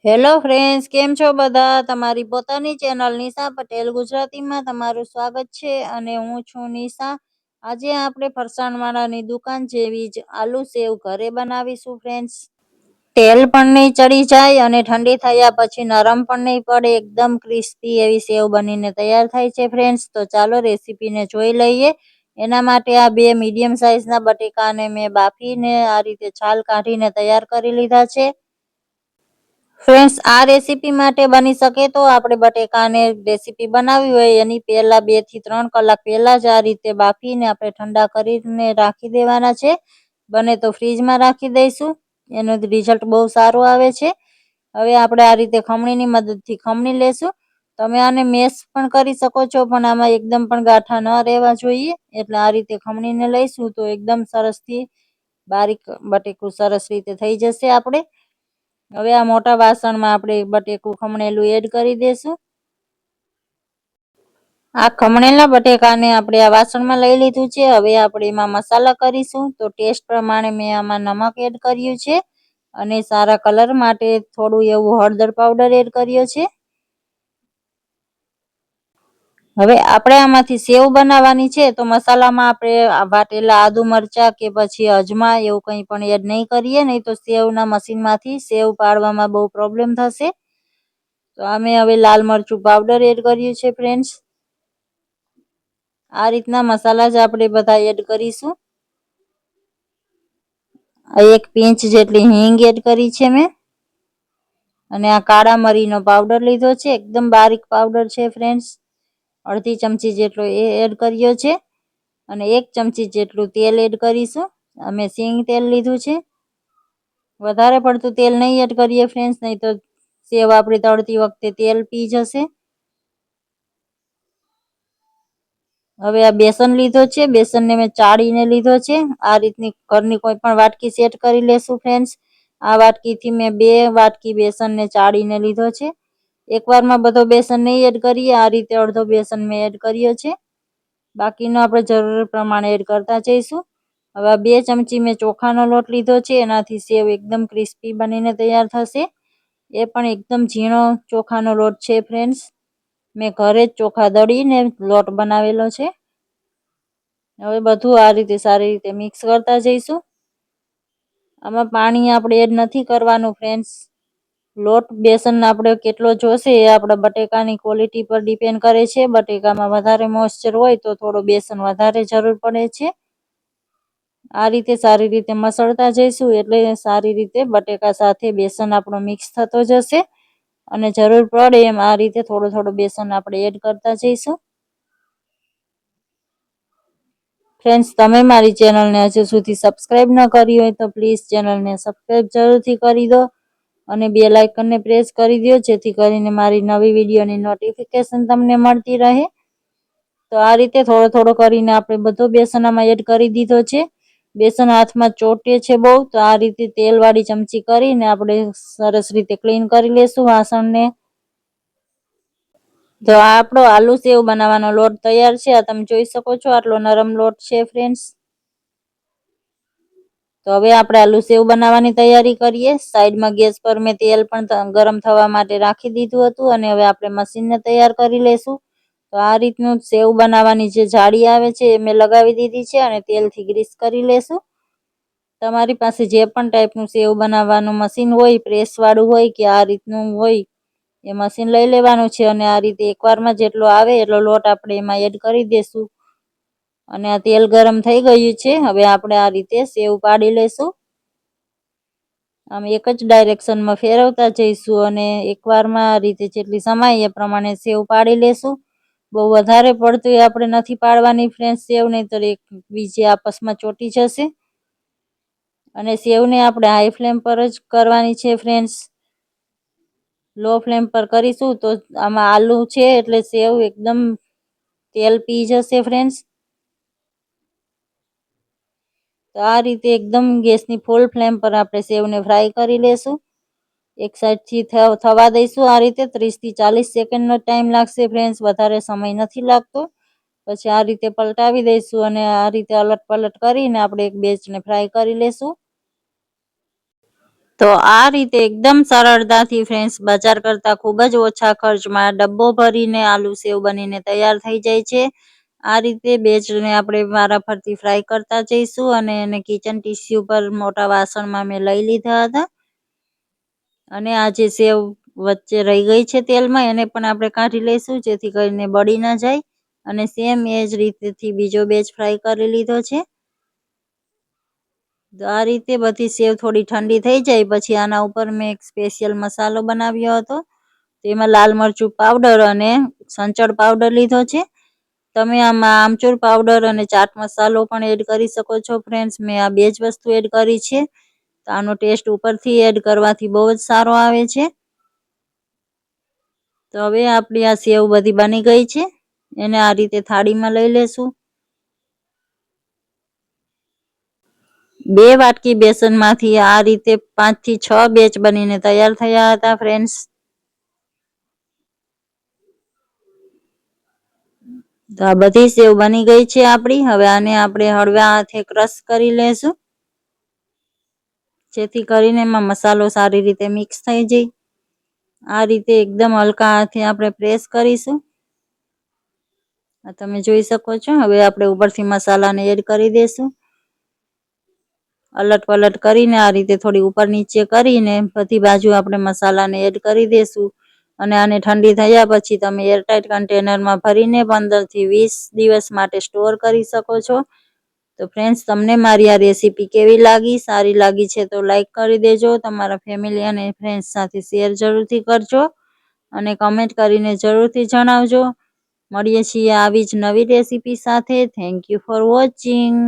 Hello friends, કેમ છો બધા? તમારી પોતાની ચેનલ નિશા પટેલ ગુજરાતીમાં તમારું સ્વાગત છે અને હું છું નિશા. આજે આપણે ફરસાણવાળાની દુકાન જેવી જ આલુ સેવ ઘરે બનાવીશું ફ્રેન્ડ્સ. તેલ પણ નહીં ચડી જાય અને ઠંડી થયા પછી નરમ પણ નહીં પડે, એકદમ ક્રિસ્પી એવી સેવ બનીને તૈયાર થાય છે ફ્રેન્ડ્સ. તો ચાલો રેસીપીને જોઈ લઈએ. એના માટે આ 2 મીડિયમ સાઇઝના બટેકાને મેં બાફીને આ રીતે છાલ કાઢીને તૈયાર કરી લીધા છે. ફ્રેન્ડ્સ, આ રેસીપી માટે બની શકે તો આપણે બટેકાને રેસીપી બનાવી હોય એની પહેલા 2 થી 3 કલાક પહેલા જ આ રીતે બાફીને આપણે ઠંડા કરીને રાખી દેવાના છે. બને તો ફ્રીજમાં રાખી દઈશું, એનું રિઝલ્ટ બહુ સારું આવે છે. હવે આપણે આ રીતે ખમણીની મદદથી ખમણી લેશું. તમે આને મેશ પણ કરી શકો છો, પણ આમાં એકદમ પણ ગાંઠા ન રહેવા જોઈએ. એટલે આ રીતે ખમણીને લઈશું તો એકદમ સરસથી બારીક બટેકું સરસ રીતે થઈ જશે આપણે. હવે આ મોટા વાસણમાં આપણે બટેકું ખમણેલું એડ કરી દઈશું. આ ખમણેલા બટેકાને આપણે આ વાસણમાં લઈ લીધું છે. હવે આપણે એમાં મસાલા કરીશું. તો ટેસ્ટ પ્રમાણે મેં આમાં નમક એડ કર્યું છે અને સારા કલર માટે થોડું એવું હળદર પાવડર એડ કર્યો છે. હવે આપણે આમાંથી સેવ બનાવવાની છે, તો મસાલામાં આપણે વાટેલા આદુ મરચા કે પછી અજમા એવું કંઈ પણ એડ નહીં કરીએ, નહીં તો સેવના મશીનમાંથી સેવ પાડવામાં બહુ પ્રોબ્લેમ થશે. તો અમે હવે લાલ મરચું પાવડર એડ કર્યું છે ફ્રેન્ડ્સ. આ રીતના મસાલા જ આપણે બધા એડ કરીશું. 1 પિંચ જેટલી હિંગ એડ કરી છે મેં. અને આ કાળા મરીનો પાવડર લીધો છે, એકદમ બારીક પાવડર છે ફ્રેન્ડ્સ. અડધી ચમચી જેટલો એ એડ કર્યો છે અને 1 ચમચી જેટલું તેલ એડ કરીશું. અમે સિંગ તેલ લીધું છે. વધારે પડતું તેલ નહીં એડ કરીએ ફ્રેન્ડ્સ, નહીં તો સેવ આપણી તળતી વખતે તેલ પી જશે. હવે આ બેસન લીધો છે, બેસનને મેં ચાળીને લીધો છે. આ રીતની ઘરની કોઈ પણ વાટકી સેટ કરી લેશું ફ્રેન્ડ્સ. આ વાટકીથી મેં 2 વાટકી બેસનને ચાળીને લીધો છે. એકવારમાં બધો બેસન નહીં એડ કરીએ, આ રીતે અડધો બેસન મેં એડ કર્યો છે. બાકીનો આપણે જરૂર પ્રમાણે એડ કરતા જઈશું. હવે 2 ચમચી મેં ચોખાનો લોટ લીધો છે, એનાથી સેવ એકદમ ક્રિસ્પી બનીને તૈયાર થશે. એ પણ એકદમ ઝીણો ચોખાનો લોટ છે ફ્રેન્ડ્સ. મેં ઘરે જ ચોખા દળીને લોટ બનાવેલો છે. હવે બધું આ રીતે સારી રીતે મિક્સ કરતા જઈશું. આમાં પાણી આપણે એડ નથી કરવાનું ફ્રેન્ડ્સ. લોટ બેસન આપણે કેટલો જોશે એ આપણા બટેકાની ક્વોલિટી પર ડિપેન્ડ કરે છે. બટેકામાં વધારે મોઇસ્ચર હોય તો થોડો બેસન વધારે જરૂર પડે છે. આ રીતે સારી રીતે મસળતા જઈશું એટલે સારી રીતે બટેકા સાથે બેસન આપણો મિક્સ થતો જશે. અને જરૂર પડે એમ આ રીતે થોડું થોડું બેસન આપણે એડ કરતા જઈશું. ફ્રેન્ડ્સ, તમે મારી ચેનલને હજુ સુધી સબસ્ક્રાઇબ ન કરી હોય તો પ્લીઝ ચેનલને સબસ્ક્રાઇબ જરૂરથી કરી દો અને બેલ આઇકનને પ્રેસ કરી દો, જેથી કરીને મારી નવી વિડીયોની નોટિફિકેશન તમને મળતી રહે. તો આ રીતે થોડો થોડો કરીને આપણે બધો બેસન આમાં એડ કરી દીધો છે. બેસન હાથમાં ચોટે છે બહુ, તો આ રીતે તેલવાળી ચમચી કરીને આપણે સરસ રીતે ક્લીન કરી લેશું વાસણને. તો આ આપણો આલુ સેવ બનાવવાનો લોટ તૈયાર છે. આ તમે જોઈ શકો છો, આટલો નરમ લોટ છે ફ્રેન્ડ્સ. તો હવે આપણે આલુ સેવ બનાવવાની તૈયારી કરીએ. સાઈડમાં ગેસ પર મેં તેલ પણ ગરમ થવા માટે રાખી દીધું હતું અને હવે આપણે મશીનને તૈયાર કરી લેશું. તો આ રીતનું સેવ બનાવવાની જે જાળી આવે છે એ મેં લગાવી દીધી છે અને તેલથી ગ્રીસ કરી લેશું. તમારી પાસે જે પણ ટાઈપનું સેવ બનાવવાનું મશીન હોય, પ્રેસવાળું હોય કે આ રીતનું હોય, એ મશીન લઈ લેવાનું છે અને આ રીતે એકવારમાં જેટલો આવે એટલો લોટ આપણે એમાં એડ કરી દેશું. અને આ તેલ ગરમ થઈ ગયું છે. હવે આપણે આ રીતે સેવ પાડી લેશું. આમ એક જ ડાયરેક્શનમાં ફેરવતા જઈશું અને એકવારમાં આ રીતે જેટલી સમાય એ પ્રમાણે સેવ પાડી લેશું. બહુ વધારે પડતું આપણે નથી પાડવાની ફ્રેન્ડ્સ સેવ, નહીં તો એકબીજે આપસમાં ચોટી જશે. અને સેવને આપણે હાઈ ફ્લેમ પર જ કરવાની છે ફ્રેન્ડ્સ. લો ફ્લેમ પર કરીશું તો આમાં આલુ છે એટલે સેવ એકદમ તેલ પી જશે ફ્રેન્ડ્સ. તો આ રીતે એકદમ ગેસની ફૂલ ફ્લેમ પર આપણે સેવને ફ્રાય કરી લેશું. એક સાઈડથી થવા દઈશું. આ રીતે 30 થી 40 સેકન્ડનો ટાઈમ લાગશે ફ્રેન્ડ્સ, વધારે સમય નથી લાગતો. પછી આ રીતે પલટાવી દઈશું અને આ રીતે અલટ પલટ કરીને આપણે એક બેચને ફ્રાય કરી લેશું. તો આ રીતે એકદમ સરળતાથી ફ્રેન્ડ્સ બજાર કરતા ખૂબ જ ઓછા ખર્ચમાં ડબ્બો ભરીને આલુ સેવ બનીને તૈયાર થઈ જાય છે. આ રીતે બેચને આપણે વારાફરતી ફ્રાય કરતા જઈશું અને એને કિચન ટીસ્યુ પર મોટા વાસણમાં મેં લઈ લીધા હતા. અને આ જે સેવ વચ્ચે રહી ગઈ છે તેલમાં એને પણ આપણે કાઢી લઈશું જેથી કરીને બળી ના જાય. અને સેમ એ જ રીતેથી બીજો બેચ ફ્રાય કરી લીધો છે. તો આ રીતે બધી સેવ થોડી ઠંડી થઈ જાય પછી આના ઉપર મેં એક સ્પેશિયલ મસાલો બનાવ્યો હતો. તેમાં લાલ મરચું પાવડર અને સંચળ પાવડર લીધો છે. તમે આમાં આમચૂર પાવડર અને ચાટ મસાલો પણ એડ કરી શકો છો ફ્રેન્ડ્સ. મેં આ બે જ વસ્તુ એડ કરી છે. તો આનો ટેસ્ટ ઉપરથી એડ કરવાથી બહુ જ સારો આવે છે. તો હવે આપણી આ સેવ બધી બની ગઈ છે. એને આ રીતે થાળીમાં લઈ લેશું. 2 વાટકી બેસનમાંથી આ રીતે 5 થી 6 બેચ બનીને તૈયાર થયા હતા ફ્રેન્ડ્સ. તો આ બધી સેવ બની ગઈ છે આપણી. હવે આને આપણે હળવા હાથે ક્રશ કરી લેશું જેથી કરીને એમાં મસાલો સારી રીતે મિક્સ થઈ જાય. આ રીતે એકદમ હલકા હાથે આપણે પ્રેસ કરીશું. આ તમે જોઈ શકો છો. હવે આપણે ઉપરથી મસાલાને એડ કરી દઈશું. અલટ પલટ કરીને આ રીતે થોડી ઉપર નીચે કરીને બધી બાજુ આપણે મસાલાને એડ કરી દઈશું. અને આને ઠંડી થયા પછી તમે એરટાઇટ કન્ટેનરમાં ભરીને 15 થી 20 દિવસ માટે સ્ટોર કરી શકો છો. તો ફ્રેન્ડ્સ તમને મારી આ રેસીપી કેવી લાગી? સારી લાગી છે તો લાઈક કરી દેજો. તમારા ફેમિલી અને ફ્રેન્ડ્સ સાથે શેર જરૂરથી કરજો અને કમેન્ટ કરીને જરૂરથી જણાવજો. મળીએ છીએ આવી જ નવી રેસીપી સાથે. Thank you for watching.